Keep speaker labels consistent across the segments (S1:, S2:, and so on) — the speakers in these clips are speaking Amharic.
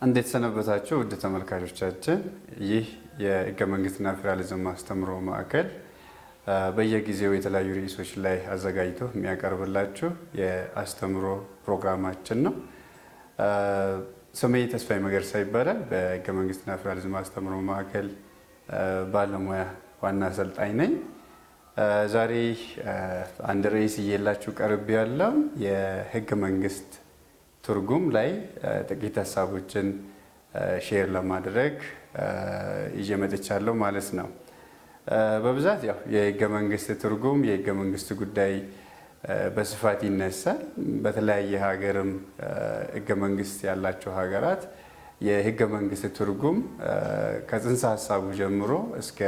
S1: እንዴት ሰነበታችሁ ውድ ተመልካቾቻችን። ይህ የሕገ መንግስትና ፌዴራሊዝም ማስተምሮ ማዕከል በየጊዜው የተለያዩ ርዕሶች ላይ አዘጋጅቶ የሚያቀርብላችሁ የአስተምሮ ፕሮግራማችን ነው። ስሜ ተስፋዬ መገርሳ ይባላል። በሕገ መንግስትና ፌዴራሊዝም ማስተምሮ ማዕከል ባለሙያ ዋና አሰልጣኝ ነኝ። ዛሬ አንድ ርዕስ እየላችሁ ቀርብ ያለው የሕገ መንግስት ትርጉም ላይ ጥቂት ሀሳቦችን ሼር ለማድረግ ይዤ መጥቻለሁ ማለት ነው። በብዛት ያው የሕገ መንግስት ትርጉም የሕገ መንግስት ጉዳይ በስፋት ይነሳል። በተለያየ ሀገርም ሕገ መንግስት ያላቸው ሀገራት የሕገ መንግስት ትርጉም ከጽንሰ ሀሳቡ ጀምሮ እስከ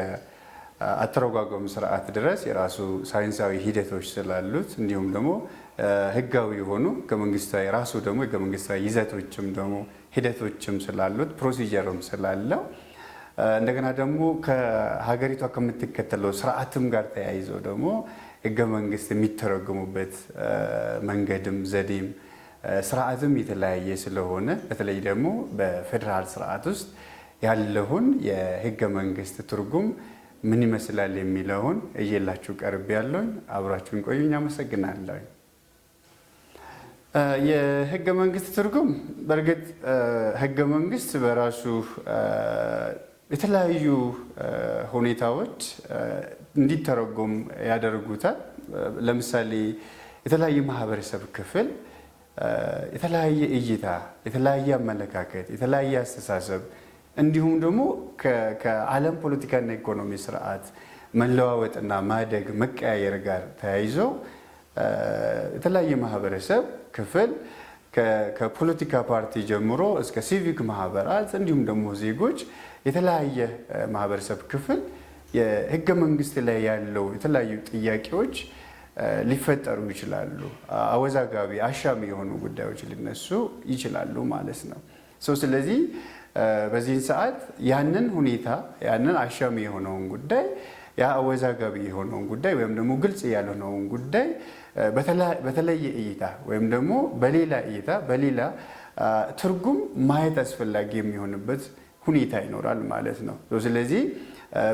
S1: አተረጓጎም ስርዓት ድረስ የራሱ ሳይንሳዊ ሂደቶች ስላሉት እንዲሁም ደግሞ ህጋዊ የሆኑ ሕገ መንግስታዊ ራሱ ደግሞ ሕገ መንግስታዊ ይዘቶችም ደግሞ ሂደቶችም ስላሉት ፕሮሲጀርም ስላለው እንደገና ደግሞ ከሀገሪቷ ከምትከተለው ስርዓትም ጋር ተያይዘው ደግሞ ሕገ መንግስት የሚተረጉሙበት መንገድም ዘዴም ስርዓትም የተለያየ ስለሆነ በተለይ ደግሞ በፌዴራል ስርዓት ውስጥ ያለውን የሕገ መንግስት ትርጉም ምን ይመስላል የሚለውን እየላችሁ ቀርብ ያለውን አብራችሁን ቆዩኝ። አመሰግናለሁ። የሕገ መንግስት ትርጉም በእርግጥ ሕገ መንግስት በራሱ የተለያዩ ሁኔታዎች እንዲተረጎም ያደርጉታል። ለምሳሌ የተለያየ ማህበረሰብ ክፍል የተለያየ እይታ፣ የተለያየ አመለካከት፣ የተለያየ አስተሳሰብ እንዲሁም ደግሞ ከዓለም ፖለቲካና ኢኮኖሚ ስርዓት መለዋወጥና ማደግ መቀያየር ጋር ተያይዞ የተለያየ ማህበረሰብ ክፍል ከፖለቲካ ፓርቲ ጀምሮ እስከ ሲቪክ ማህበራት እንዲሁም ደግሞ ዜጎች የተለያየ ማህበረሰብ ክፍል የሕገ መንግስት ላይ ያለው የተለያዩ ጥያቄዎች ሊፈጠሩ ይችላሉ። አወዛጋቢ አሻሚ የሆኑ ጉዳዮች ሊነሱ ይችላሉ ማለት ነው። ስለዚህ በዚህን ሰዓት ያንን ሁኔታ ያንን አሻሚ የሆነውን ጉዳይ ያ አወዛጋቢ የሆነውን ጉዳይ ወይም ደግሞ ግልጽ ያልሆነውን ጉዳይ በተለየ እይታ ወይም ደግሞ በሌላ እይታ በሌላ ትርጉም ማየት አስፈላጊ የሚሆንበት ሁኔታ ይኖራል ማለት ነው። ስለዚህ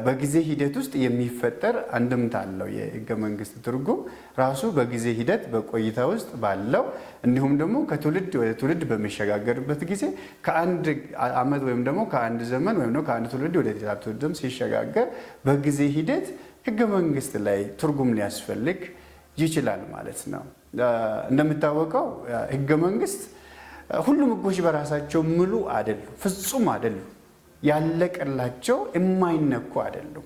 S1: በጊዜ ሂደት ውስጥ የሚፈጠር አንድምታ አለው። የሕገ መንግስት ትርጉም ራሱ በጊዜ ሂደት በቆይታ ውስጥ ባለው እንዲሁም ደግሞ ከትውልድ ወደ ትውልድ በሚሸጋገርበት ጊዜ ከአንድ ዓመት ወይም ደግሞ ከአንድ ዘመን ወይም ደግሞ ከአንድ ትውልድ ወደ ሌላ ትውልድም ሲሸጋገር በጊዜ ሂደት ሕገ መንግስት ላይ ትርጉም ሊያስፈልግ ይችላል ማለት ነው። እንደሚታወቀው ሕገ መንግስት ሁሉም ሕጎች በራሳቸው ሙሉ አይደሉም፣ ፍጹም አይደሉም፣ ያለቀላቸው የማይነኩ አይደሉም።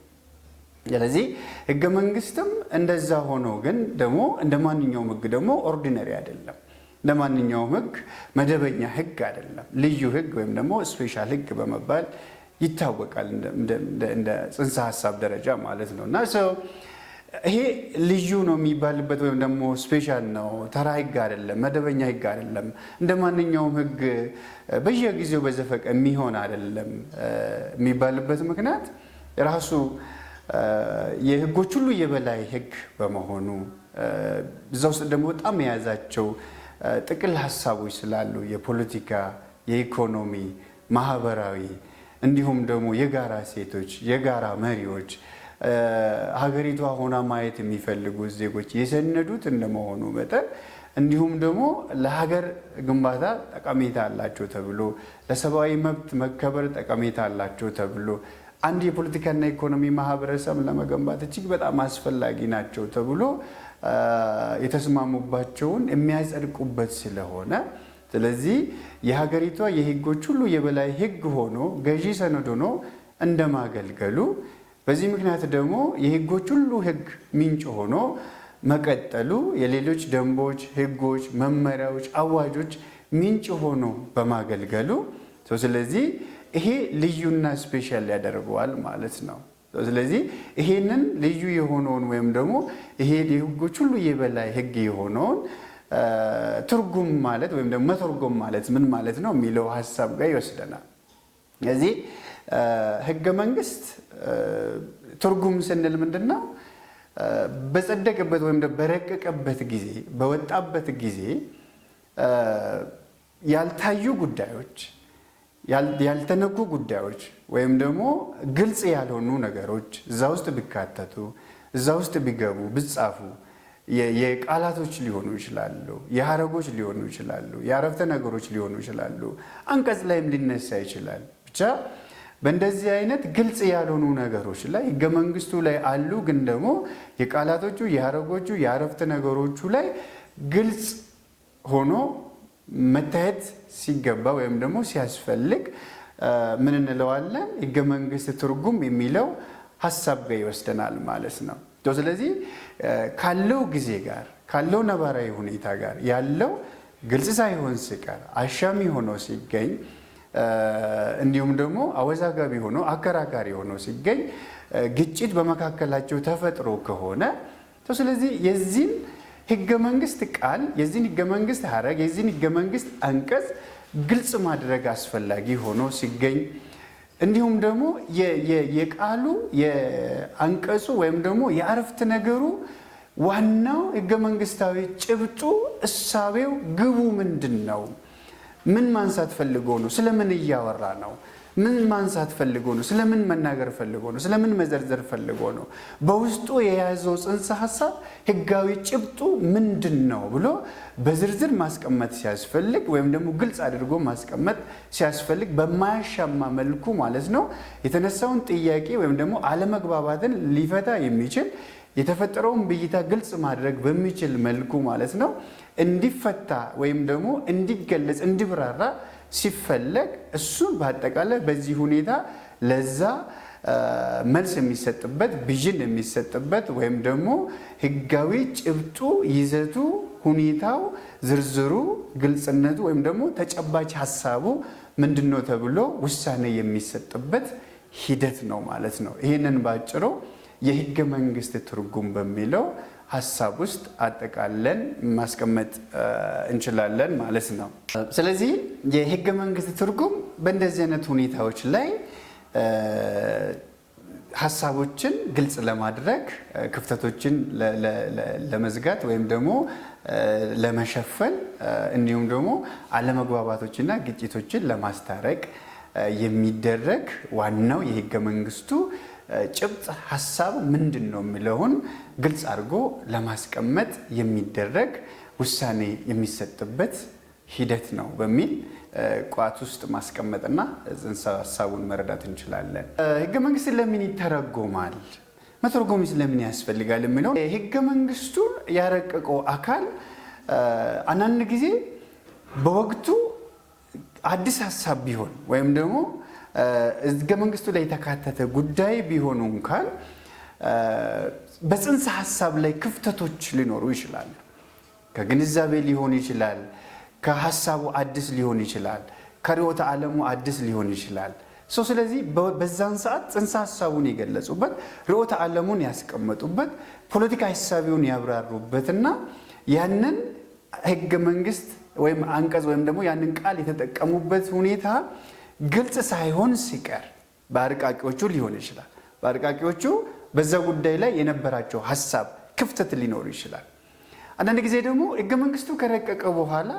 S1: ስለዚህ ሕገ መንግስትም እንደዛ ሆኖ ግን ደግሞ እንደ ማንኛውም ሕግ ደግሞ ኦርዲነሪ አይደለም። እንደ ማንኛውም ሕግ መደበኛ ሕግ አይደለም። ልዩ ሕግ ወይም ደግሞ ስፔሻል ሕግ በመባል ይታወቃል እንደ ጽንሰ ሀሳብ ደረጃ ማለት ነው። እና ይሄ ልዩ ነው የሚባልበት ወይም ደግሞ ስፔሻል ነው፣ ተራ ሕግ አይደለም፣ መደበኛ ሕግ አይደለም፣ እንደ ማንኛውም ሕግ በየጊዜው በዘፈቀ የሚሆን አይደለም የሚባልበት ምክንያት ራሱ የሕጎች ሁሉ የበላይ ሕግ በመሆኑ እዛ ውስጥ ደግሞ በጣም የያዛቸው ጥቅል ሀሳቦች ስላሉ የፖለቲካ፣ የኢኮኖሚ፣ ማህበራዊ እንዲሁም ደግሞ የጋራ ሴቶች፣ የጋራ መሪዎች ሀገሪቷ ሆና ማየት የሚፈልጉ ዜጎች የሰነዱት እንደመሆኑ መጠን እንዲሁም ደግሞ ለሀገር ግንባታ ጠቀሜታ አላቸው ተብሎ ለሰብአዊ መብት መከበር ጠቀሜታ አላቸው ተብሎ አንድ የፖለቲካና ኢኮኖሚ ማህበረሰብ ለመገንባት እጅግ በጣም አስፈላጊ ናቸው ተብሎ የተስማሙባቸውን የሚያጸድቁበት ስለሆነ ስለዚህ የሀገሪቷ የሕጎች ሁሉ የበላይ ሕግ ሆኖ ገዢ ሰነድ ሆኖ እንደማገልገሉ በዚህ ምክንያት ደግሞ የሕጎች ሁሉ ሕግ ምንጭ ሆኖ መቀጠሉ የሌሎች ደንቦች፣ ሕጎች፣ መመሪያዎች፣ አዋጆች ምንጭ ሆኖ በማገልገሉ ስለዚህ ይሄ ልዩና ስፔሻል ያደርገዋል ማለት ነው። ስለዚህ ይሄንን ልዩ የሆነውን ወይም ደግሞ ይሄ የሕጎች ሁሉ የበላይ ሕግ የሆነውን ትርጉም ማለት ወይም ደግሞ መተርጎም ማለት ምን ማለት ነው የሚለው ሀሳብ ጋር ይወስደናል። ስለዚህ ሕገ መንግስት ትርጉም ስንል ምንድነው? በጸደቀበት ወይም በረቀቀበት ጊዜ በወጣበት ጊዜ ያልታዩ ጉዳዮች ያልተነኩ ጉዳዮች ወይም ደግሞ ግልጽ ያልሆኑ ነገሮች እዛ ውስጥ ቢካተቱ እዛ ውስጥ ቢገቡ ቢጻፉ የቃላቶች ሊሆኑ ይችላሉ፣ የሐረጎች ሊሆኑ ይችላሉ፣ የአረፍተ ነገሮች ሊሆኑ ይችላሉ፣ አንቀጽ ላይም ሊነሳ ይችላል። ብቻ በእንደዚህ አይነት ግልጽ ያልሆኑ ነገሮች ላይ ሕገ መንግስቱ ላይ አሉ፣ ግን ደግሞ የቃላቶቹ የሐረጎቹ የአረፍተ ነገሮቹ ላይ ግልጽ ሆኖ መታየት ሲገባ ወይም ደግሞ ሲያስፈልግ ምን እንለዋለን? ሕገ መንግስት ትርጉም የሚለው ሀሳብ ጋር ይወስደናል ማለት ነው። ስለዚህ ካለው ጊዜ ጋር ካለው ነባራዊ ሁኔታ ጋር ያለው ግልጽ ሳይሆን ሲቀር አሻሚ ሆኖ ሲገኝ እንዲሁም ደግሞ አወዛጋቢ ሆኖ አከራካሪ ሆኖ ሲገኝ ግጭት በመካከላቸው ተፈጥሮ ከሆነ ስለዚህ የዚህን ሕገ መንግስት ቃል የዚህን ሕገ መንግስት ሐረግ የዚህን ሕገ መንግስት አንቀጽ ግልጽ ማድረግ አስፈላጊ ሆኖ ሲገኝ እንዲሁም ደግሞ የቃሉ የአንቀጹ ወይም ደግሞ የአረፍተ ነገሩ ዋናው ሕገ መንግስታዊ ጭብጡ እሳቤው ግቡ ምንድን ነው? ምን ማንሳት ፈልጎ ነው? ስለምን እያወራ ነው? ምን ማንሳት ፈልጎ ነው? ስለምን መናገር ፈልጎ ነው? ስለምን መዘርዘር ፈልጎ ነው? በውስጡ የያዘው ጽንሰ ሐሳብ ሕጋዊ ጭብጡ ምንድን ነው ብሎ በዝርዝር ማስቀመጥ ሲያስፈልግ ወይም ደግሞ ግልጽ አድርጎ ማስቀመጥ ሲያስፈልግ በማያሻማ መልኩ ማለት ነው የተነሳውን ጥያቄ ወይም ደግሞ አለመግባባትን ሊፈታ የሚችል የተፈጠረውን ብይታ ግልጽ ማድረግ በሚችል መልኩ ማለት ነው እንዲፈታ ወይም ደግሞ እንዲገለጽ እንዲብራራ ሲፈለግ እሱን በአጠቃላይ በዚህ ሁኔታ ለዛ መልስ የሚሰጥበት ብይን የሚሰጥበት ወይም ደግሞ ሕጋዊ ጭብጡ ይዘቱ ሁኔታው ዝርዝሩ ግልጽነቱ ወይም ደግሞ ተጨባጭ ሐሳቡ ምንድነው ተብሎ ውሳኔ የሚሰጥበት ሂደት ነው ማለት ነው። ይህንን ባጭሩ የሕገ መንግስት ትርጉም በሚለው ሐሳብ ውስጥ አጠቃለን ማስቀመጥ እንችላለን ማለት ነው። ስለዚህ የሕገ መንግስት ትርጉም በእንደዚህ አይነት ሁኔታዎች ላይ ሐሳቦችን ግልጽ ለማድረግ ክፍተቶችን ለመዝጋት ወይም ደግሞ ለመሸፈን እንዲሁም ደግሞ አለመግባባቶችና ግጭቶችን ለማስታረቅ የሚደረግ ዋናው የሕገ መንግስቱ ጭብጥ ሐሳብ ምንድን ነው የሚለውን ግልጽ አድርጎ ለማስቀመጥ የሚደረግ ውሳኔ የሚሰጥበት ሂደት ነው በሚል ቋት ውስጥ ማስቀመጥና ጽንሰ ሐሳቡን መረዳት እንችላለን። ሕገ መንግስት ለምን ይተረጎማል? መተርጎምስ ለምን ያስፈልጋል? የሚለው ሕገ መንግስቱን ያረቀቀው አካል አንዳንድ ጊዜ በወቅቱ አዲስ ሐሳብ ቢሆን ወይም ደግሞ ሕገ መንግስቱ ላይ የተካተተ ጉዳይ ቢሆኑ እንኳን በጽንሰ ሐሳብ ላይ ክፍተቶች ሊኖሩ ይችላሉ። ከግንዛቤ ሊሆን ይችላል፣ ከሐሳቡ አዲስ ሊሆን ይችላል፣ ከርዕዮተ ዓለሙ አዲስ ሊሆን ይችላል። ስለዚህ በዛን ሰዓት ጽንሰ ሐሳቡን የገለጹበት ርዕዮተ ዓለሙን ያስቀመጡበት ፖለቲካ ሐሳቢውን ያብራሩበትና ያንን ሕገ መንግስት ወይም አንቀጽ ወይም ደግሞ ያንን ቃል የተጠቀሙበት ሁኔታ ግልጽ ሳይሆን ሲቀር በአርቃቂዎቹ ሊሆን ይችላል። በአርቃቂዎቹ በዛ ጉዳይ ላይ የነበራቸው ሐሳብ ክፍተት ሊኖር ይችላል። አንዳንድ ጊዜ ደግሞ ሕገ መንግስቱ ከረቀቀ በኋላ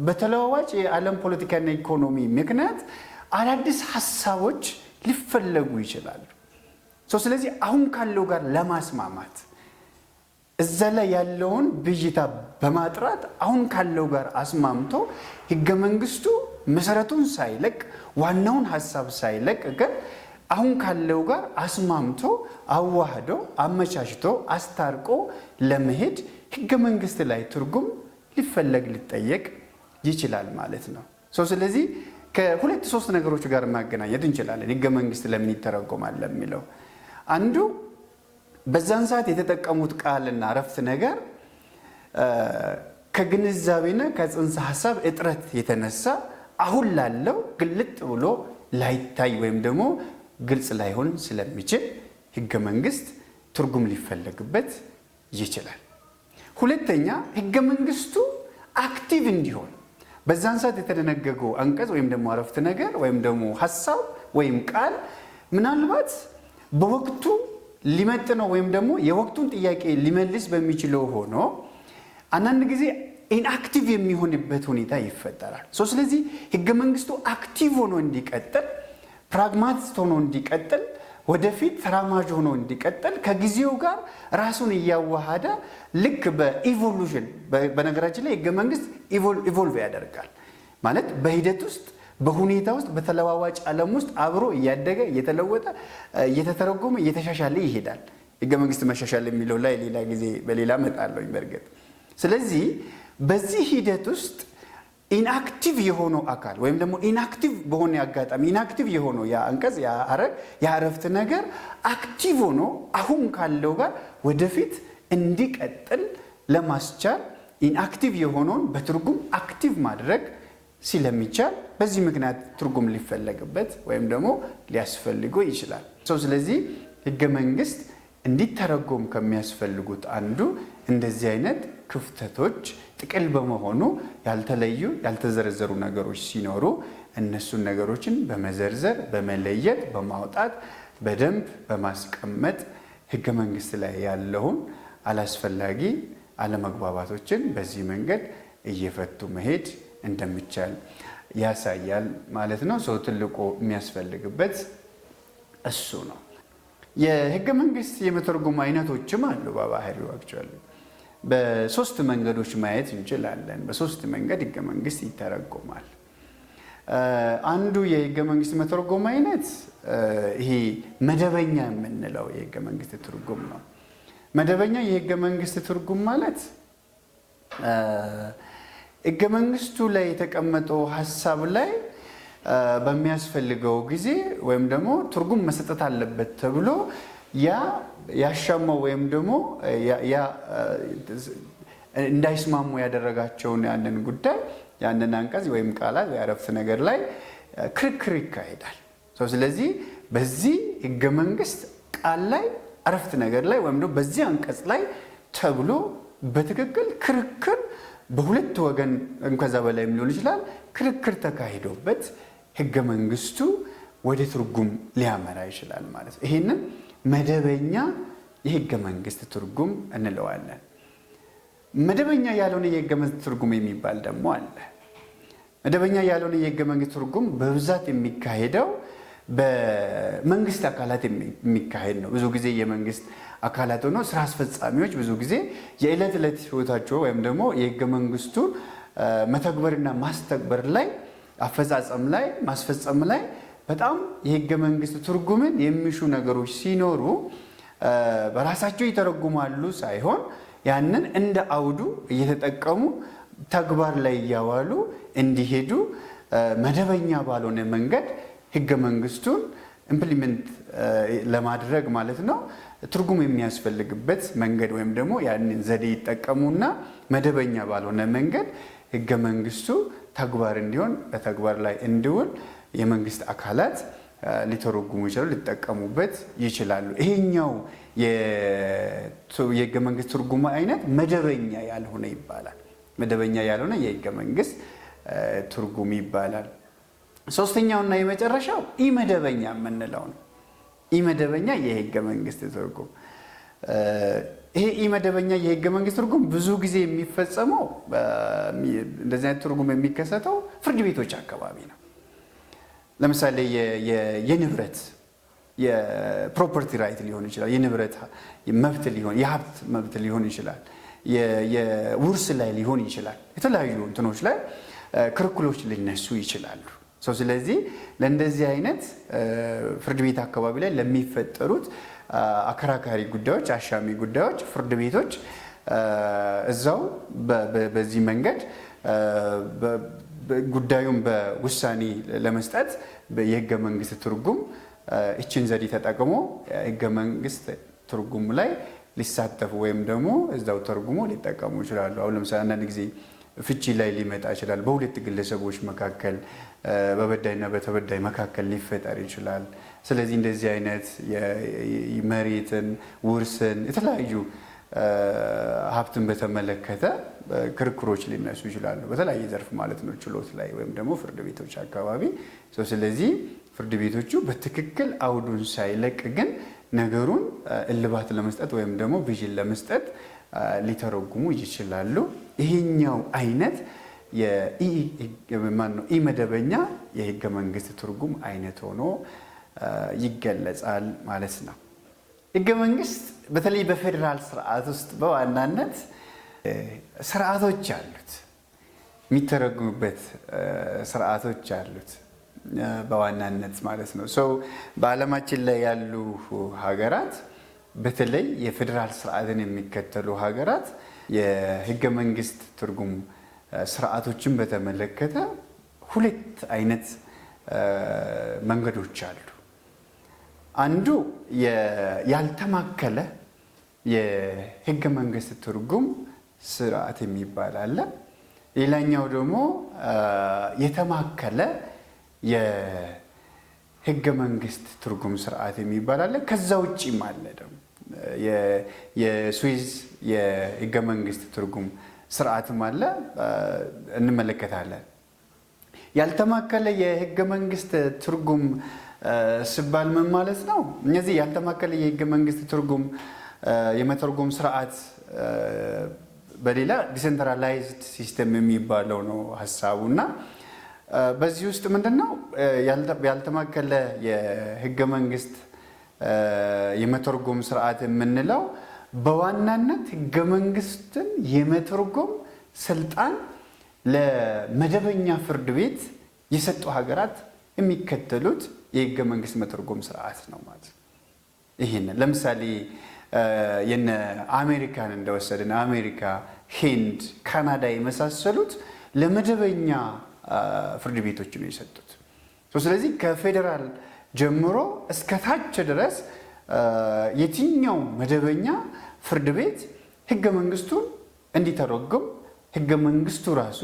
S1: በተለዋዋጭ የዓለም ፖለቲካና ኢኮኖሚ ምክንያት አዳዲስ ሐሳቦች ሊፈለጉ ይችላሉ። ስለዚህ አሁን ካለው ጋር ለማስማማት እዛ ላይ ያለውን ብይታ በማጥራት አሁን ካለው ጋር አስማምቶ ሕገ መንግስቱ መሰረቱን ሳይለቅ ዋናውን ሐሳብ ሳይለቅ ግን አሁን ካለው ጋር አስማምቶ አዋህዶ አመቻችቶ አስታርቆ ለመሄድ ሕገ መንግስት ላይ ትርጉም ሊፈለግ ሊጠየቅ ይችላል ማለት ነው። ስለዚህ ከሁለት ሶስት ነገሮች ጋር ማገናኘት እንችላለን። ሕገ መንግስት ለምን ይተረጎማል ለሚለው አንዱ በዛን ሰዓት የተጠቀሙት ቃልና አረፍተ ነገር ከግንዛቤና ከጽንሰ ሐሳብ እጥረት የተነሳ አሁን ላለው ግልጥ ብሎ ላይታይ ወይም ደግሞ ግልጽ ላይሆን ስለሚችል ሕገ መንግስት ትርጉም ሊፈለግበት ይችላል። ሁለተኛ ሕገ መንግስቱ አክቲቭ እንዲሆን በዛን ሰዓት የተደነገገው አንቀጽ ወይም ደግሞ አረፍተ ነገር ወይም ደግሞ ሐሳብ ወይም ቃል ምናልባት በወቅቱ ሊመጥነው ወይም ደግሞ የወቅቱን ጥያቄ ሊመልስ በሚችለው ሆኖ አንዳንድ ጊዜ ኢንአክቲቭ የሚሆንበት ሁኔታ ይፈጠራል። ስለዚህ ህገ መንግስቱ አክቲቭ ሆኖ እንዲቀጥል፣ ፕራግማቲስት ሆኖ እንዲቀጥል፣ ወደፊት ተራማጅ ሆኖ እንዲቀጥል ከጊዜው ጋር ራሱን እያዋሃደ ልክ በኢቮሉሽን በነገራችን ላይ ህገ መንግስት ኢቮልቭ ያደርጋል ማለት በሂደት ውስጥ በሁኔታ ውስጥ በተለዋዋጭ ዓለም ውስጥ አብሮ እያደገ እየተለወጠ እየተተረጎመ እየተሻሻለ ይሄዳል። ህገ መንግስት መሻሻል የሚለው ላይ ሌላ ጊዜ በሌላ መጣለኝ በርግጥ። ስለዚህ በዚህ ሂደት ውስጥ ኢንአክቲቭ የሆነው አካል ወይም ደግሞ ኢንአክቲቭ በሆነ አጋጣሚ ኢንአክቲቭ የሆነው ያ አንቀጽ ያ ሐረግ ያ አረፍተ ነገር አክቲቭ ሆኖ አሁን ካለው ጋር ወደፊት እንዲቀጥል ለማስቻል ኢንአክቲቭ የሆነውን በትርጉም አክቲቭ ማድረግ ስለሚቻል በዚህ ምክንያት ትርጉም ሊፈለግበት ወይም ደግሞ ሊያስፈልገው ይችላል። ስለዚህ ህገ መንግስት እንዲተረጎም ከሚያስፈልጉት አንዱ እንደዚህ አይነት ክፍተቶች ጥቅል በመሆኑ ያልተለዩ ያልተዘረዘሩ ነገሮች ሲኖሩ እነሱን ነገሮችን በመዘርዘር በመለየት በማውጣት በደንብ በማስቀመጥ ህገ መንግስት ላይ ያለውን አላስፈላጊ አለመግባባቶችን በዚህ መንገድ እየፈቱ መሄድ እንደሚቻል ያሳያል ማለት ነው። ትልቁ የሚያስፈልግበት እሱ ነው። የህገ መንግስት የመተርጎም አይነቶችም አሉ። በባህሪው አክቹአሊ በሶስት መንገዶች ማየት እንችላለን። በሶስት መንገድ ህገ መንግስት ይተረጎማል። አንዱ የህገ መንግስት መተርጎም አይነት ይሄ መደበኛ የምንለው የህገ መንግስት ትርጉም ነው። መደበኛ የህገ መንግስት ትርጉም ማለት ህገ መንግስቱ ላይ የተቀመጠው ሐሳብ ላይ በሚያስፈልገው ጊዜ ወይም ደግሞ ትርጉም መሰጠት አለበት ተብሎ ያሻማው ወይም ደግሞ እንዳይስማሙ ያደረጋቸውን ያንን ጉዳይ ያንን አንቀጽ ወይም ቃላት ያረፍት ነገር ላይ ክርክር ይካሄዳል። ስለዚህ በዚህ ህገ መንግስት ቃል ላይ አረፍት ነገር ላይ ወይም ደግሞ በዚህ አንቀጽ ላይ ተብሎ በትክክል ክርክር በሁለት ወገን እንከዛ በላይ ሊሆን ይችላል ክርክር ተካሂዶበት ህገ መንግስቱ ወደ ትርጉም ሊያመራ ይችላል ማለት ነው። ይሄንን መደበኛ የህገ መንግስት ትርጉም እንለዋለን። መደበኛ ያልሆነ የህገ መንግስት ትርጉም የሚባል ደግሞ አለ። መደበኛ ያልሆነ የህገ መንግስት ትርጉም በብዛት የሚካሄደው በመንግስት አካላት የሚካሄድ ነው። ብዙ ጊዜ የመንግስት አካላት ሆኖ ስራ አስፈጻሚዎች ብዙ ጊዜ የዕለት ዕለት ህይወታቸው ወይም ደግሞ የህገ መንግስቱ መተግበርና ማስተግበር ላይ አፈጻጸም ላይ ማስፈጸም ላይ በጣም የህገ መንግስት ትርጉምን የሚሹ ነገሮች ሲኖሩ በራሳቸው ይተረጉማሉ ሳይሆን ያንን እንደ አውዱ እየተጠቀሙ ተግባር ላይ ያዋሉ እንዲሄዱ መደበኛ ባልሆነ መንገድ ህገ መንግስቱን ኢምፕሊመንት ለማድረግ ማለት ነው ትርጉም የሚያስፈልግበት መንገድ ወይም ደግሞ ያንን ዘዴ ይጠቀሙና መደበኛ ባልሆነ መንገድ ህገ መንግስቱ ተግባር እንዲሆን በተግባር ላይ እንዲውል የመንግስት አካላት ሊተረጉሙ ይችላሉ፣ ሊጠቀሙበት ይችላሉ። ይሄኛው የህገ መንግስት ትርጉም አይነት መደበኛ ያልሆነ ይባላል። መደበኛ ያልሆነ የህገ መንግስት ትርጉም ይባላል። ሶስተኛውና የመጨረሻው ኢመደበኛ የምንለው ነው። ኢመደበኛ የህገ መንግስት ትርጉም ይሄ ኢመደበኛ የህገ መንግስት ትርጉም ብዙ ጊዜ የሚፈጸመው እንደዚህ አይነት ትርጉም የሚከሰተው ፍርድ ቤቶች አካባቢ ነው። ለምሳሌ የንብረት የፕሮፐርቲ ራይት ሊሆን ይችላል፣ የንብረት መብት ሊሆን የሀብት መብት ሊሆን ይችላል፣ የውርስ ላይ ሊሆን ይችላል። የተለያዩ እንትኖች ላይ ክርክሮች ሊነሱ ይችላሉ። ስለዚህ ለእንደዚህ አይነት ፍርድ ቤት አካባቢ ላይ ለሚፈጠሩት አከራካሪ ጉዳዮች አሻሚ ጉዳዮች ፍርድ ቤቶች እዛው በዚህ መንገድ ጉዳዩን በውሳኔ ለመስጠት የህገ መንግስት ትርጉም እችን ዘዴ ተጠቅሞ ህገ መንግስት ትርጉም ላይ ሊሳተፉ ወይም ደግሞ እዛው ተርጉሞ ሊጠቀሙ ይችላሉ። አሁን ለምሳሌ አንዳንድ ጊዜ ፍቺ ላይ ሊመጣ ይችላል። በሁለት ግለሰቦች መካከል በበዳይና በተበዳይ መካከል ሊፈጠር ይችላል። ስለዚህ እንደዚህ አይነት መሬትን፣ ውርስን፣ የተለያዩ ሀብትን በተመለከተ ክርክሮች ሊነሱ ይችላሉ። በተለያየ ዘርፍ ማለት ነው፣ ችሎት ላይ ወይም ደግሞ ፍርድ ቤቶች አካባቢ። ስለዚህ ፍርድ ቤቶቹ በትክክል አውዱን ሳይለቅ ግን ነገሩን እልባት ለመስጠት ወይም ደግሞ ቪዥን ለመስጠት ሊተረጉሙ ይችላሉ። ይሄኛው አይነት ኢመደበኛ የህገ መንግስት ትርጉም አይነት ሆኖ ይገለጻል ማለት ነው። ህገ መንግስት በተለይ በፌደራል ስርዓት ውስጥ በዋናነት ስርዓቶች አሉት፣ የሚተረጉሙበት ስርዓቶች አሉት በዋናነት ማለት ነው። በዓለማችን ላይ ያሉ ሀገራት በተለይ የፌደራል ስርዓትን የሚከተሉ ሀገራት የህገ መንግስት ትርጉም ስርዓቶችን በተመለከተ ሁለት አይነት መንገዶች አሉ። አንዱ ያልተማከለ የህገ መንግስት ትርጉም ስርዓት የሚባል አለ። ሌላኛው ደግሞ የተማከለ የህገ መንግስት ትርጉም ስርዓት የሚባል አለ። ከዛ ውጪም አለ ደግሞ የስዊዝ የህገ መንግስት ትርጉም ስርዓትም አለ፣ እንመለከታለን። ያልተማከለ የህገ መንግስት ትርጉም ሲባል ምን ማለት ነው? እነዚህ ያልተማከለ የህገ መንግስት ትርጉም የመተርጎም ስርዓት በሌላ ዲሴንትራላይዝድ ሲስተም የሚባለው ነው ሀሳቡና በዚህ ውስጥ ምንድነው ያልተማከለ የህገ መንግስት የመተርጎም ስርዓት የምንለው በዋናነት ህገ መንግስትን የመተርጎም ስልጣን ለመደበኛ ፍርድ ቤት የሰጡ ሀገራት የሚከተሉት የህገ መንግስት መተርጎም ስርዓት ነው ማለት ነው። ይሄንን ለምሳሌ የነ አሜሪካን እንደወሰድን አሜሪካ፣ ህንድ፣ ካናዳ የመሳሰሉት ለመደበኛ ፍርድ ቤቶች ነው የሰጡት። ስለዚህ ከፌደራል ጀምሮ እስከ ታች ድረስ የትኛው መደበኛ ፍርድ ቤት ህገ መንግስቱን እንዲተረጎም ህገ መንግስቱ ራሱ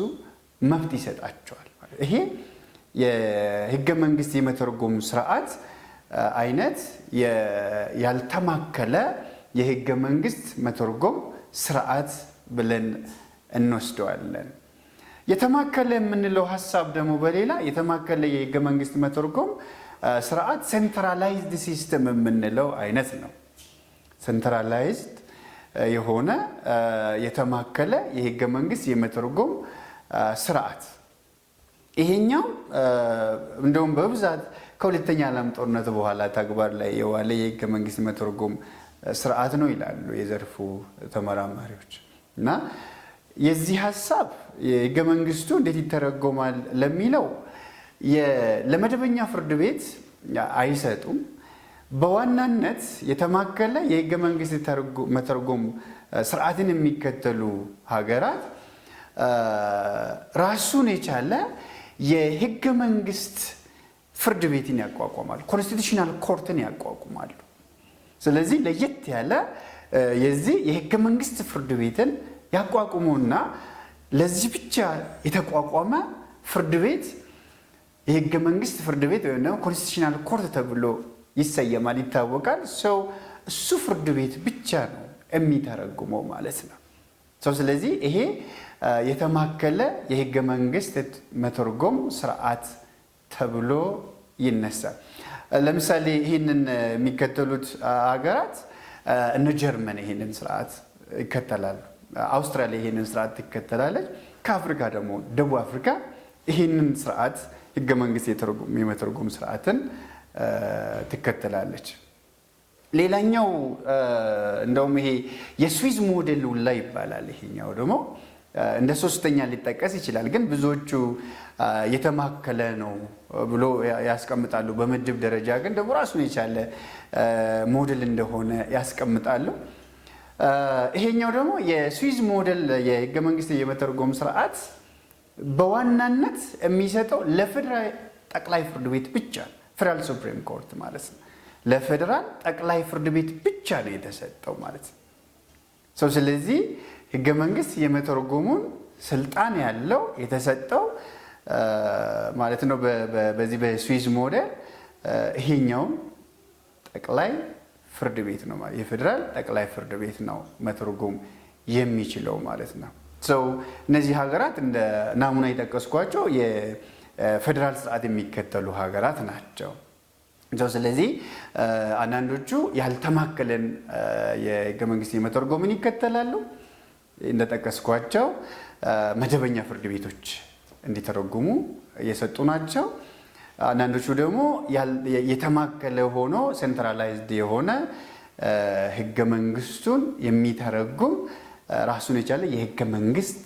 S1: መብት ይሰጣቸዋል። ይሄ የህገ መንግስት የመተርጎም ስርዓት አይነት ያልተማከለ የህገ መንግስት መተርጎም ስርዓት ብለን እንወስደዋለን። የተማከለ የምንለው ሀሳብ ደግሞ በሌላ የተማከለ የህገ መንግስት መተርጎም ስርዓት ሴንትራላይዝድ ሲስተም የምንለው አይነት ነው። ሴንትራላይዝድ የሆነ የተማከለ የህገ መንግስት የመተርጎም ስርዓት ይሄኛው እንደውም በብዛት ከሁለተኛ ዓለም ጦርነት በኋላ ተግባር ላይ የዋለ የህገ መንግስት መተርጎም ስርዓት ነው ይላሉ የዘርፉ ተመራማሪዎች። እና የዚህ ሀሳብ የህገ መንግስቱ እንዴት ይተረጎማል ለሚለው ለመደበኛ ፍርድ ቤት አይሰጡም። በዋናነት የተማከለ የህገ መንግስት መተርጎም ስርዓትን የሚከተሉ ሀገራት ራሱን የቻለ የህገ መንግስት ፍርድ ቤትን ያቋቁማሉ፣ ኮንስቲቱሽናል ኮርትን ያቋቁማሉ። ስለዚህ ለየት ያለ የዚህ የህገ መንግስት ፍርድ ቤትን ያቋቁሙና ለዚህ ብቻ የተቋቋመ ፍርድ ቤት የህገ መንግስት ፍርድ ቤት ወይም ደግሞ ኮንስቲቱሽናል ኮርት ተብሎ ይሰየማል፣ ይታወቃል። እሱ ፍርድ ቤት ብቻ ነው የሚተረጉመው ማለት ነው። ስለዚህ ይሄ የተማከለ የህገ መንግስት መተርጎም ስርዓት ተብሎ ይነሳል። ለምሳሌ ይህንን የሚከተሉት ሀገራት እነ ጀርመን ይህንን ስርዓት ይከተላሉ። አውስትራሊያ ይህንን ስርዓት ትከተላለች። ከአፍሪካ ደግሞ ደቡብ አፍሪካ ይህንን ስርዓት ህገ መንግስት የመተርጎም ስርዓትን ትከተላለች። ሌላኛው እንደውም ይሄ የስዊዝ ሞዴል ሁላ ይባላል። ይሄኛው ደግሞ እንደ ሶስተኛ ሊጠቀስ ይችላል፣ ግን ብዙዎቹ የተማከለ ነው ብሎ ያስቀምጣሉ። በምድብ ደረጃ ግን ደግሞ ራሱን የቻለ ሞዴል እንደሆነ ያስቀምጣሉ። ይሄኛው ደግሞ የስዊዝ ሞዴል የህገ መንግስት የመተርጎም ስርዓት በዋናነት የሚሰጠው ለፌደራል ጠቅላይ ፍርድ ቤት ብቻ፣ ፌደራል ሱፕሪም ኮርት ማለት ነው። ለፌደራል ጠቅላይ ፍርድ ቤት ብቻ ነው የተሰጠው ማለት ነው። ስለዚህ ህገ መንግስት የመተርጎሙን ስልጣን ያለው የተሰጠው ማለት ነው በዚህ በስዊዝ ሞዴል ይሄኛው ጠቅላይ ፍርድ ቤት ነው ማለት የፌደራል ጠቅላይ ፍርድ ቤት ነው መተርጎም የሚችለው ማለት ነው። እነዚህ ሀገራት እንደ ናሙና የጠቀስኳቸው የፌደራል ስርዓት የሚከተሉ ሀገራት ናቸው። ስለዚህ አንዳንዶቹ ያልተማከለን የህገ መንግስት የመተርጎምን ይከተላሉ። እንደጠቀስኳቸው መደበኛ ፍርድ ቤቶች እንዲተረጉሙ እየሰጡ ናቸው። አንዳንዶቹ ደግሞ የተማከለ ሆኖ ሴንትራላይዝድ የሆነ ህገ መንግስቱን የሚተረጉም ራሱን የቻለ የህገ መንግስት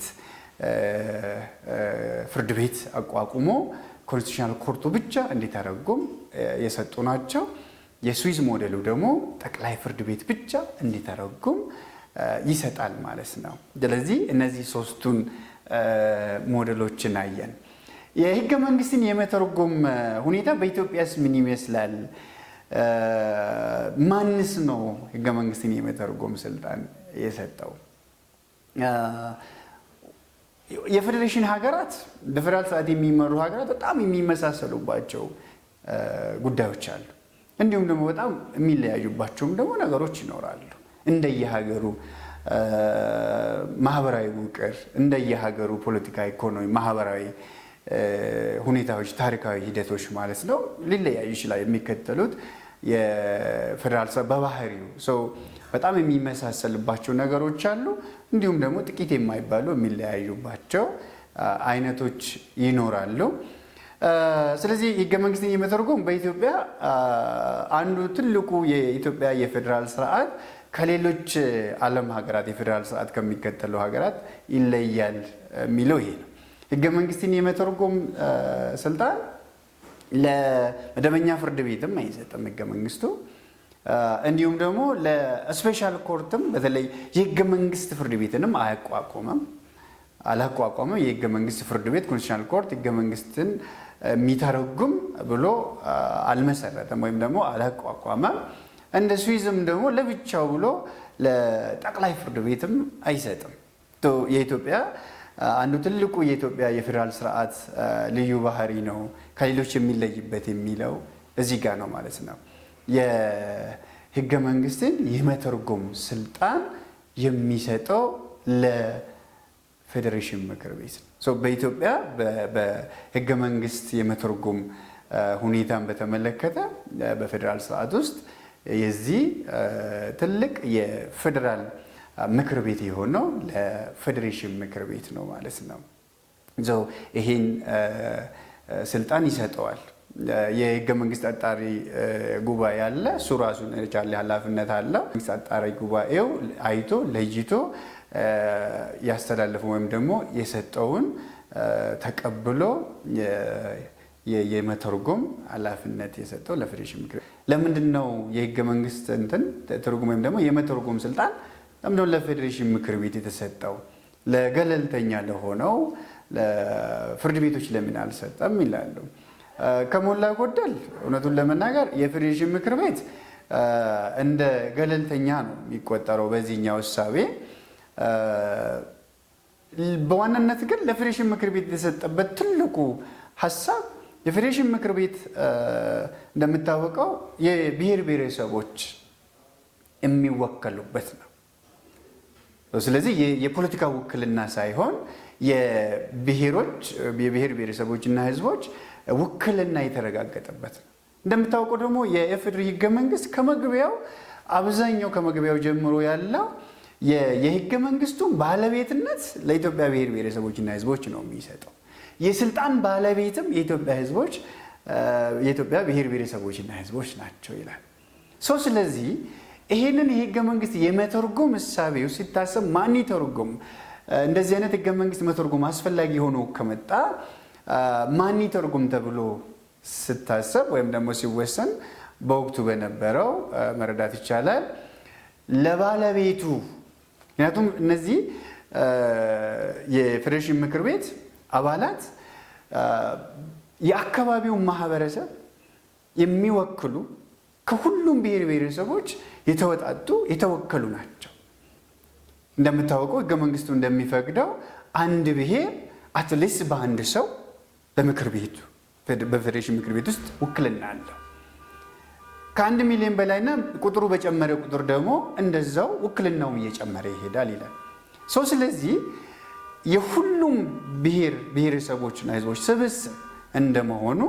S1: ፍርድ ቤት አቋቁሞ ኮንስቲቱሽናል ኮርቱ ብቻ እንዲተረጉም የሰጡ ናቸው። የስዊዝ ሞዴሉ ደግሞ ጠቅላይ ፍርድ ቤት ብቻ እንዲተረጉም ይሰጣል ማለት ነው። ስለዚህ እነዚህ ሶስቱን ሞዴሎችን አየን። የህገ መንግስትን የመተርጎም ሁኔታ በኢትዮጵያስ ምን ይመስላል? ማንስ ነው ህገ መንግስትን የመተርጎም ስልጣን የሰጠው? የፌዴሬሽን ሀገራት በፌዴራል ስርዓት የሚመሩ ሀገራት በጣም የሚመሳሰሉባቸው ጉዳዮች አሉ። እንዲሁም ደግሞ በጣም የሚለያዩባቸውም ደግሞ ነገሮች ይኖራሉ። እንደየሀገሩ ማህበራዊ ውቅር፣ እንደየሀገሩ ፖለቲካ፣ ኢኮኖሚ፣ ማህበራዊ ሁኔታዎች፣ ታሪካዊ ሂደቶች ማለት ነው ሊለያዩ ይችላል። የሚከተሉት የፌዴራል ስርዓት በባህሪው ሰው በጣም የሚመሳሰልባቸው ነገሮች አሉ። እንዲሁም ደግሞ ጥቂት የማይባሉ የሚለያዩባቸው አይነቶች ይኖራሉ። ስለዚህ ህገ መንግስትን የመተርጎም በኢትዮጵያ አንዱ ትልቁ የኢትዮጵያ የፌዴራል ስርዓት ከሌሎች ዓለም ሀገራት የፌዴራል ስርዓት ከሚከተሉ ሀገራት ይለያል የሚለው ይሄ ነው። ህገ መንግስትን የመተርጎም ስልጣን ለመደበኛ ፍርድ ቤትም አይሰጥም ህገ መንግስቱ። እንዲሁም ደግሞ ለስፔሻል ኮርትም በተለይ የህገ መንግስት ፍርድ ቤትንም አላቋቋመም። የህገ መንግስት ፍርድ ቤት ኮንስቲቱሽናል ኮርት ህገ መንግስትን የሚተረጉም ብሎ አልመሰረተም ወይም ደግሞ አላቋቋመም። እንደ ስዊዝም ደግሞ ለብቻው ብሎ ለጠቅላይ ፍርድ ቤትም አይሰጥም። የኢትዮጵያ አንዱ ትልቁ የኢትዮጵያ የፌዴራል ስርዓት ልዩ ባህሪ ነው ከሌሎች የሚለይበት የሚለው እዚህ ጋር ነው ማለት ነው። የህገ መንግስትን የመተርጎም ስልጣን የሚሰጠው ለፌዴሬሽን ምክር ቤት ነው። በኢትዮጵያ በህገ መንግስት የመተርጎም ሁኔታን በተመለከተ በፌዴራል ስርዓት ውስጥ የዚህ ትልቅ የፌዴራል ምክር ቤት የሆነው ለፌዴሬሽን ምክር ቤት ነው ማለት ነው። ይሄን ስልጣን ይሰጠዋል። የህገ መንግስት አጣሪ ጉባኤ አለ። እሱ ራሱን የቻለ ኃላፊነት አለው። መንግስት አጣሪ ጉባኤው አይቶ ለይቶ ያስተላልፈው ወይም ደግሞ የሰጠውን ተቀብሎ የመተርጎም ኃላፊነት የሰጠው ለፌዴሬሽን ምክር ቤት። ለምንድን ነው የህገ መንግስት ትርጉም ወይም ደግሞ የመተርጎም ስልጣን ለምንድነው ለፌዴሬሽን ምክር ቤት የተሰጠው? ለገለልተኛ ለሆነው ለፍርድ ቤቶች ለምን አልሰጠም ይላሉ። ከሞላ ጎደል እውነቱን ለመናገር የፌዴሬሽን ምክር ቤት እንደ ገለልተኛ ነው የሚቆጠረው በዚህኛው እሳቤ። በዋናነት ግን ለፌዴሬሽን ምክር ቤት የተሰጠበት ትልቁ ሀሳብ የፌዴሬሽን ምክር ቤት እንደምታወቀው የብሔር ብሔረሰቦች የሚወከሉበት ነው። ስለዚህ የፖለቲካ ውክልና ሳይሆን የብሔር ብሔረሰቦችና ህዝቦች ውክልና የተረጋገጠበት ነው። እንደምታወቀው ደግሞ የኢፌዴሪ ህገ መንግስት አብዛኛው ከመግቢያው ጀምሮ ያለው የህገ መንግስቱን ባለቤትነት ለኢትዮጵያ ብሔር ብሔረሰቦችና ህዝቦች ነው የሚሰጠው። የስልጣን ባለቤትም የኢትዮጵያ ብሔር ብሔረሰቦችና ህዝቦች ናቸው ይላል። ስለዚህ ይሄንን የህገ መንግስት የመተርጎም እሳቤው ሲታሰብ ማን ይተርጎም? እንደዚህ አይነት ህገ መንግስት መተርጎም አስፈላጊ ሆኖ ከመጣ ማን ይተርጎም ተብሎ ስታሰብ ወይም ደግሞ ሲወሰን በወቅቱ በነበረው መረዳት ይቻላል ለባለቤቱ። ምክንያቱም እነዚህ የፌዴሬሽን ምክር ቤት አባላት የአካባቢውን ማህበረሰብ የሚወክሉ ከሁሉም ብሔር ብሔረሰቦች የተወከሉ ናቸው። እንደምታወቀው ህገ መንግስቱ እንደሚፈቅደው አንድ ብሔር አትሊስት በአንድ ሰው በምክር ቤቱ በፌዴሬሽን ምክር ቤት ውስጥ ውክልና አለው። ከ1 ሚሊዮን በላይና ቁጥሩ በጨመረ ቁጥር ደግሞ እንደዛው ውክልናው እየጨመረ ይሄዳል ይላል። ስለዚህ የሁሉም ብሔር ብሔረሰቦችና ህዝቦች ስብስብ እንደመሆኑ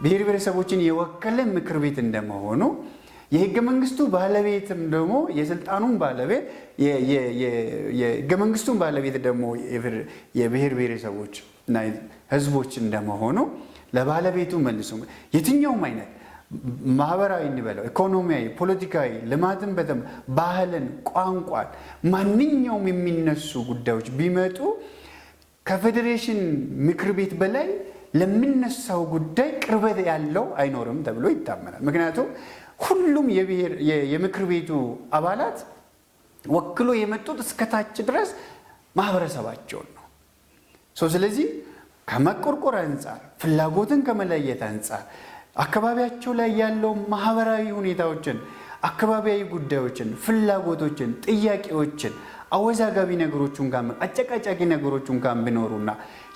S1: ብሔር ብሔረሰቦችን የወከለ ምክር ቤት እንደመሆኑ የህገ መንግስቱ ባለቤትም ደግሞ የስልጣኑን ባለቤት የህገ መንግስቱን ባለቤት ደግሞ የብሔር ብሔረሰቦች እና ህዝቦች እንደመሆኑ ለባለቤቱ መልሶ የትኛውም አይነት ማህበራዊ እንበለው ኢኮኖሚያዊ፣ ፖለቲካዊ፣ ልማትን ባህልን፣ ቋንቋን ማንኛውም የሚነሱ ጉዳዮች ቢመጡ ከፌዴሬሽን ምክር ቤት በላይ ለሚነሳው ጉዳይ ቅርበት ያለው አይኖርም ተብሎ ይታመናል። ምክንያቱም ሁሉም የምክር ቤቱ አባላት ወክሎ የመጡት እስከታች ድረስ ማህበረሰባቸውን ነው። ስለዚህ ከመቆርቆር አንፃር፣ ፍላጎትን ከመለየት አንፃር አካባቢያቸው ላይ ያለው ማህበራዊ ሁኔታዎችን፣ አካባቢያዊ ጉዳዮችን፣ ፍላጎቶችን፣ ጥያቄዎችን፣ አወዛጋቢ ነገሮችን አጨቃጫቂ ነገሮችን ቢኖሩና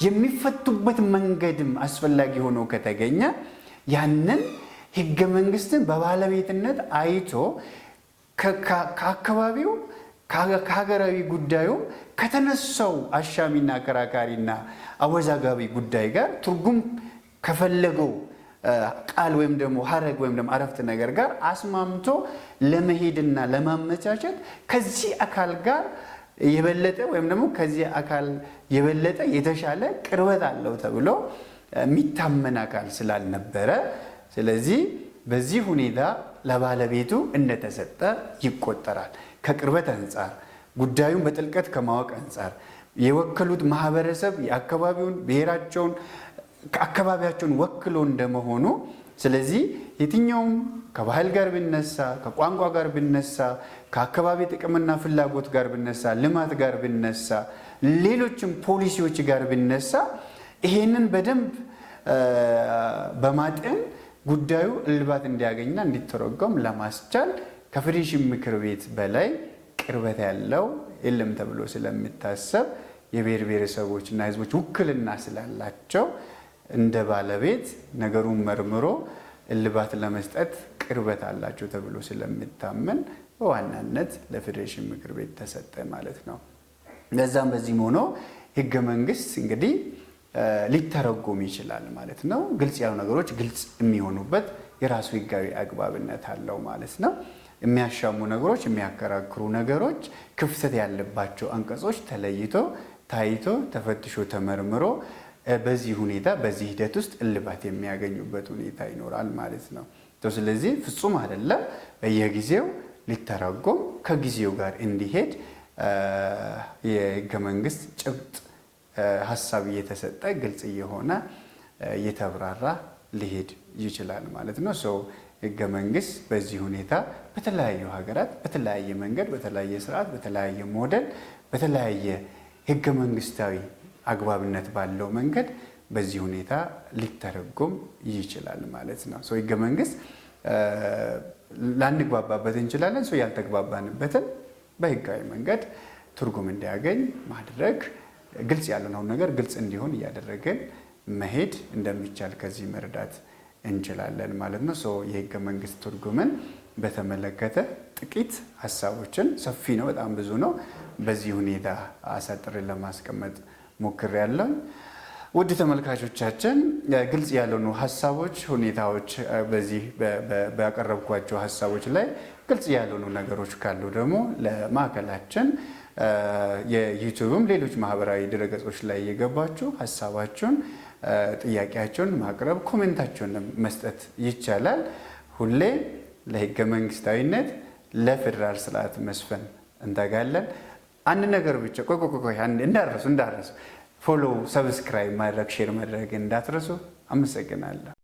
S1: የሚፈቱበት መንገድም አስፈላጊ ሆኖ ከተገኘ ያንን ህገ መንግስትን በባለቤትነት አይቶ ከአካባቢው ከሀገራዊ ጉዳዩ ከተነሳው አሻሚና አከራካሪና አወዛጋቢ ጉዳይ ጋር ትርጉም ከፈለገው ቃል ወይም ደግሞ ሀረግ ወይም ደግሞ አረፍተ ነገር ጋር አስማምቶ ለመሄድና ለማመቻቸት ከዚህ አካል ጋር የበለጠ ወይም ደግሞ ከዚህ አካል የበለጠ የተሻለ ቅርበት አለው ተብሎ የሚታመን አካል ስላልነበረ፣ ስለዚህ በዚህ ሁኔታ ለባለቤቱ እንደተሰጠ ይቆጠራል። ከቅርበት አንፃር፣ ጉዳዩን በጥልቀት ከማወቅ አንፃር የወከሉት ማህበረሰብ የአካባቢውን ብሔራቸውን ከአካባቢያቸውን ወክሎ እንደመሆኑ፣ ስለዚህ የትኛውም ከባህል ጋር ቢነሳ፣ ከቋንቋ ጋር ቢነሳ፣ ከአካባቢ ጥቅምና ፍላጎት ጋር ቢነሳ፣ ልማት ጋር ቢነሳ፣ ሌሎችም ፖሊሲዎች ጋር ቢነሳ ይሄንን በደንብ በማጤን ጉዳዩ እልባት እንዲያገኝና እንዲተረጎም ለማስቻል ከፌዴሬሽን ምክር ቤት በላይ ቅርበት ያለው የለም ተብሎ ስለሚታሰብ የብሔር ብሔረሰቦችና ህዝቦች ውክልና ስላላቸው እንደ ባለቤት ነገሩን መርምሮ እልባት ለመስጠት ቅርበት አላቸው ተብሎ ስለሚታመን በዋናነት ለፌዴሬሽን ምክር ቤት ተሰጠ ማለት ነው። በዛም በዚህም ሆኖ ህገ መንግስት እንግዲህ ሊተረጎም ይችላል ማለት ነው። ግልጽ ያሉ ነገሮች ግልጽ የሚሆኑበት የራሱ ህጋዊ አግባብነት አለው ማለት ነው። የሚያሻሙ ነገሮች፣ የሚያከራክሩ ነገሮች፣ ክፍተት ያለባቸው አንቀጾች ተለይቶ ታይቶ ተፈትሾ ተመርምሮ በዚህ ሁኔታ በዚህ ሂደት ውስጥ እልባት የሚያገኙበት ሁኔታ ይኖራል ማለት ነው። ስለዚህ ፍጹም አይደለም፣ በየጊዜው ሊተረጎም ከጊዜው ጋር እንዲሄድ የህገ መንግስት ጭብጥ ሀሳብ እየተሰጠ ግልጽ እየሆነ እየተብራራ ሊሄድ ይችላል ማለት ነው። ህገ መንግስት በዚህ ሁኔታ በተለያዩ ሀገራት በተለያየ መንገድ፣ በተለያየ ስርዓት፣ በተለያየ ሞዴል፣ በተለያየ ህገ መንግስታዊ አግባብነት ባለው መንገድ በዚህ ሁኔታ ሊተረጎም ይችላል ማለት ነው። ህገ መንግስት ላንግባባበት እንችላለን። ያልተግባባንበትን በህጋዊ መንገድ ትርጉም እንዲያገኝ ማድረግ፣ ግልጽ ያልሆነውን ነገር ግልጽ እንዲሆን እያደረገን መሄድ እንደሚቻል ከዚህ መረዳት እንችላለን ማለት ነው። የህገ መንግስት ትርጉምን በተመለከተ ጥቂት ሀሳቦችን፣ ሰፊ ነው፣ በጣም ብዙ ነው፣ በዚህ ሁኔታ አሳጥሬ ለማስቀመጥ ሞክሬያለሁ። ውድ ተመልካቾቻችን ግልጽ ያልሆኑ ሀሳቦች፣ ሁኔታዎች በዚህ ባቀረብኳቸው ሀሳቦች ላይ ግልጽ ያልሆኑ ነገሮች ካሉ ደግሞ ለማዕከላችን የዩቲዩብም ሌሎች ማህበራዊ ድረገጾች ላይ የገባችሁ ሀሳባችሁን፣ ጥያቄያችሁን ማቅረብ፣ ኮሜንታችሁን መስጠት ይቻላል። ሁሌ ለህገ መንግስታዊነት ለፌዴራል ስርዓት መስፈን እንተጋለን። አንድ ነገር ብቻ ቆይ እንዳትረሱ ፎሎ፣ ሰብስክራይብ ማድረግ፣ ሼር ማድረግ እንዳትረሱ። አመሰግናለሁ።